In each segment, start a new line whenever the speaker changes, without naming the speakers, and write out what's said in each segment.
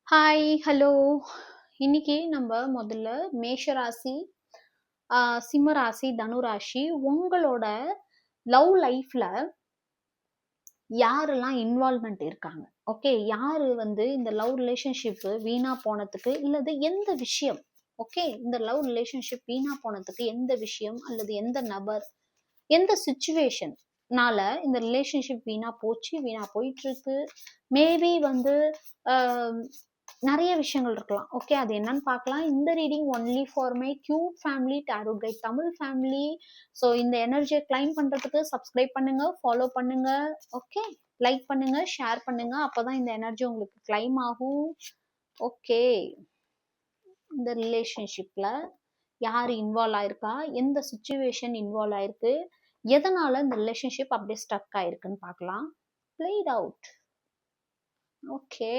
Hi, hello. இன்னைக்கு நம்ம முதல்ல மேஷ ராசி, சிம்ம ராசி, தனு ராசி உங்களோட லவ் லைஃப்ல யாரெல்லாம் இன்வால்வ்மென்ட் இருக்காங்க? ஓகே. யாரு வந்து இந்த லவ் ரிலேஷன்ஷிப் வீணா போனதுக்கு இல்லது எந்த விஷயம்? ஓகே. இந்த லவ் ரிலேஷன்ஷிப் வீணா போனதுக்கு எந்த விஷயம் அல்லது எந்த நபர், எந்த சிச்சுவேஷன்னால இந்த ரிலேஷன்ஷிப் வீணா போச்சு, வீணா போயிட்டு இருக்கு. மேபி வந்து அ நெறைய விஷயங்கள் இருக்கலாம். ஓகே. அது என்னன்னு பார்க்கலாம். இந்த reading only for my cute family tarot guide Tamil family. So இந்த எனர்ஜிய கிளைம் பண்றதுக்கு சப்ஸ்கிரைப் பண்ணுங்க, ஃபாலோ பண்ணுங்க. ஓகே. லைக் பண்ணுங்க, ஷேர் பண்ணுங்க. அப்பதான் இந்த எனர்ஜி உங்களுக்கு கிளைம் ஆகும். ஓகே. இந்த ரிலேஷன்ஷிப்ல யாரு இன்வால்வ் ஆயிருக்கா? எந்த சிச்சுவேஷன் இன்வால்வ் ஆயிருக்கு? எதனால இந்த ரிலேஷன்ஷிப் அப்படியே ஸ்டக் ஆயிருக்குன்னு பார்க்கலாம். Play it out. ஓகே.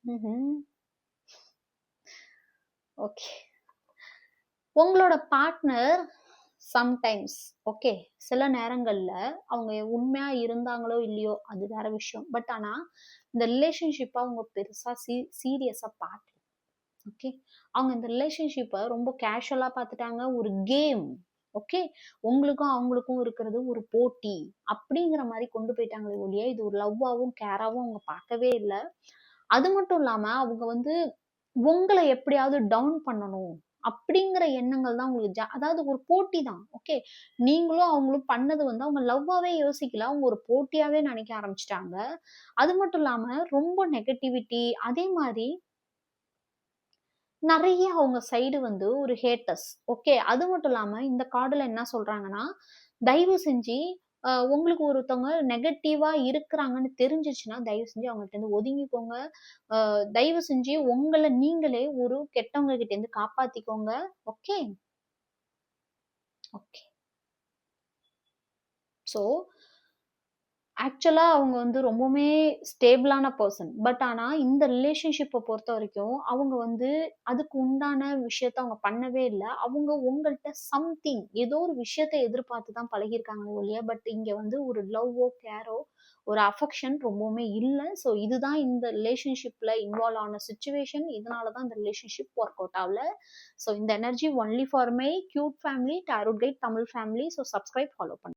ம்ஹ்ம். ஓகே. உங்களோட பார்ட்னர் சம்டைம்ஸ் ஓகே. சில நேரங்கள்ல அவங்க உண்மையா இருந்தாங்களோ இல்லையோ அது வேற விஷயம். பட் ஆனா இந்த ரிலேஷன்ஷிப்ப அவங்க பெருசா சீரியஸா பார்க்கல. ஓகே. அவங்க இந்த ரிலேஷன்ஷிப்ப ரொம்ப கேஷுவலா பார்த்துட்டாங்க. ஒரு கேம். ஓகே. உங்களுக்கும் அவங்களுக்கும் இருக்கிறது ஒரு போட்டி. அப்படிங்கிற மாரி கொண்டு போயிட்டாங்களே ஒழிய, இது ஒரு லவ்வாவும், கேராவும் அவங்க பார்க்கவே இல்ல. அது மட்டும் இல்லாம அவங்க வந்து உங்கள எப்படியாவது டவுன் பண்ணணும். அப்படிங்கிற எண்ணங்கள் தான் உங்களுக்கு அதாவது ஒரு போட்டி தான். ஓகே. நீங்களும் அவங்களும் பண்ணது வந்து அவங்க லவ்வாவே யோசிக்கல. அவங்க ஒரு போட்டியாவே நினைக்க ஆரம்பிச்சுட்டாங்க. அது மட்டும் இல்லாம ரொம்ப நெகட்டிவிட்டி அதே மாரி நெறைய அவங்க சைடு வந்து ஒரு ஹேட்டர்ஸ். ஓகே. அது மட்டும் இல்லாம இந்த கார்டுல என்ன சொல்றாங்கன்னா, தயவு செஞ்சு உங்களுக்கு ஒருத்தவங்க நெகட்டிவா இருக்கிறாங்கன்னு தெரிஞ்சுச்சுன்னா, தயவு செஞ்சு அவங்கள்ட்டருந்து ஒதுங்கிக்கோங்க. தயவு செஞ்சு உங்கள நீங்களே ஒரு கெட்டவங்க கிட்டேருந்து காப்பாத்திக்கோங்க. ஓகே. ஓகே. ஸோ ஆக்சுவலா அவங்க வந்து ரொம்பவுமே ஸ்டேபிளான பெர்சன். பட் ஆனா இந்த ரிலேஷன்ஷிப்ப பொறுத்தவரைக்கும், அவங்க வந்து அதுக்கு உண்டான விஷயத்த அவங்க பண்ணவே இல்ல. அவங்க உங்கள்ட்ட சம்திங் ஏதோ ஒரு விஷயத்த எதிர்பார்த்து தான் பழகியிருக்காங்களே ஒழிய, பட் இங்க வந்து ஒரு லவ்வோ, கேரோ, ஒரு அஃபெக்ஷன் ரொம்பவுமே இல்ல. ஸோ இதுதான் இந்த ரிலேஷன்ஷிப்ல இன்வால்வ் ஆன சிச்சுவேஷன். இதனால தான் இந்த ரிலேஷன்ஷிப் ஒர்க் அவுட் ஆவல. ஸோ இந்த energy only for my cute family, tarot guide Tamil family. So subscribe, follow பண்ணுங்க.